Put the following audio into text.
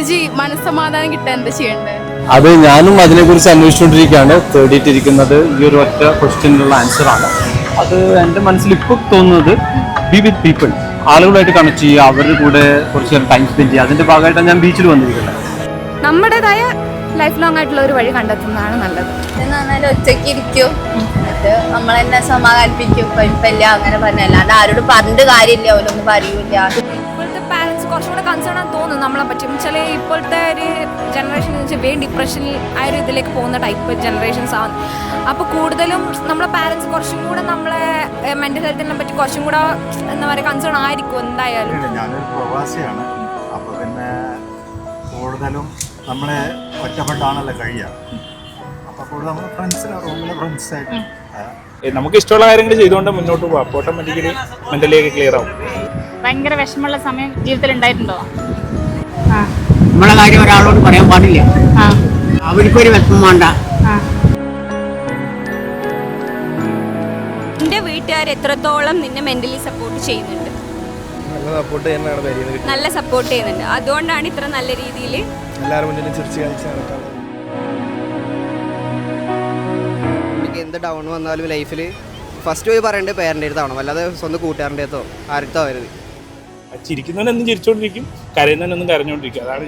Psychology മനസ്സമാധാനം കിട്ടാൻ എന്താ ചെയ്യേണ്ടത്? അത് ഞാനും അതിനെക്കുറിച്ച് അന്വേഷിച്ചുകൊണ്ടിരിക്കുകയാണ്. തേടിയിട്ടിരിക്കുന്നത് ഈ ഒരു ഒറ്റ ക്വസ്റ്റ്യനുള്ള ആൻസറാണ്. അത് എൻ്റെ മനസ്സിൽ ഇപ്പോൾ തോന്നുന്നത് ബി വിത്ത് പീപ്പിൾ, ആളുകളായിട്ട് കണക്ട് ചെയ്യുക, അവരുടെ കൂടെ കുറച്ച് നേരം ടൈം സ്പെൻഡ് ചെയ്യുക. അതിൻ്റെ ഭാഗമായിട്ടാണ് ഞാൻ ബീച്ചിൽ വന്നിരിക്കുന്നത്. നമ്മുടേതായ ലൈഫ് ലോങ് ആയിട്ടുള്ള ഒരു വഴി കണ്ടെത്തുന്നതാണ് നല്ലത്. എന്ന് പറഞ്ഞാൽ ഒറ്റയ്ക്ക് ഇരിക്കും, എന്നിട്ട് നമ്മൾ തന്നെ സമാധാനിപ്പിക്കും, കുഴപ്പമില്ല അങ്ങനെ പറഞ്ഞ, അല്ലാണ്ട് ആരോടും പറഞ്ഞിട്ട് കാര്യമില്ല, അവരൊന്നും പറയൂല. ഇപ്പോഴത്തെ പാരൻസ് കുറച്ചും കൂടെ കൺസേൺ ആണെന്ന് തോന്നുന്നു നമ്മളെ പറ്റും. ചില ഇപ്പോഴത്തെ ഒരു ജനറേഷൻ എന്ന് വെച്ചാൽ വേഗം ഡിപ്രഷനിൽ ആ ഒരു ഇതിലേക്ക് പോകുന്ന ടൈപ്പ് ജനറേഷൻസ് ആണ്. അപ്പോൾ കൂടുതലും നമ്മളെ പാരൻസ് കുറച്ചും കൂടെ നമ്മളെ മെൻ്റൽ ഹെൽത്തിനെ പറ്റി കുറച്ചും കൂടെ എന്താ പറയുക കൺസേൺ ആയിരിക്കും എന്തായാലും. ഞാനൊരു പ്രവാസിയാണ്, അപ്പോൾ പിന്നെ കൂടുതലും നമ്മളെ ഒറ്റപ്പെട്ടാണല്ലോ കഴിയുക. അപ്പോൾ കൂടുതൽ നമ്മൾ ഫ്രണ്ട്സിന് റൂമിലെ ഫ്രണ്ട്സായിട്ട് നമുക്ക് ഇഷ്ടമുള്ള കാര്യങ്ങൾ ചെയ്തുകൊണ്ട് മുന്നോട്ട് പോകാം. അപ്പോൾ ഓട്ടോമാറ്റിക്കലി മെൻ്റലി ഒക്കെ ക്ലിയർ ആവും. ഭയങ്കര വിഷമമുള്ള സമയം ജീവിതത്തിൽ ഉണ്ടായിട്ടുണ്ടോ? നമ്മളെ കാര്യം ഒരാളോട് പറയാൻ പാടില്ല, അവർക്കൊരു വിഷമം വേണ്ട. എൻ്റെ വീട്ടുകാർ എത്രത്തോളം നിന്നെ മെൻ്റലി സപ്പോർട്ട് ചെയ്യുന്നുണ്ട്? നല്ല സപ്പോർട്ട് ചെയ്യുന്നുണ്ട്. അതുകൊണ്ടാണ് ഇത്ര നല്ല രീതിയിൽ എല്ലാവരും മുന്നിലും ചിരിച്ച് കളിച്ച് നടക്കാം. എനിക്ക് എന്ത് ഡൗൺ വന്നാലും ലൈഫിൽ ഫസ്റ്റ് പോയി പറയേണ്ടത് പേരൻ്റെ അടുത്താവണം, അല്ലാതെ സ്വന്തം കൂട്ടുകാരൻ്റെ അടുത്തോ ആരുടെ അടുത്തോ ആവരുത്. ചിരിക്കുന്നവനെന്നും ചിരിച്ചോണ്ടിരിക്കും, കരയുന്നവനൊന്നും കരഞ്ഞോണ്ടിരിക്കും. അതാണ്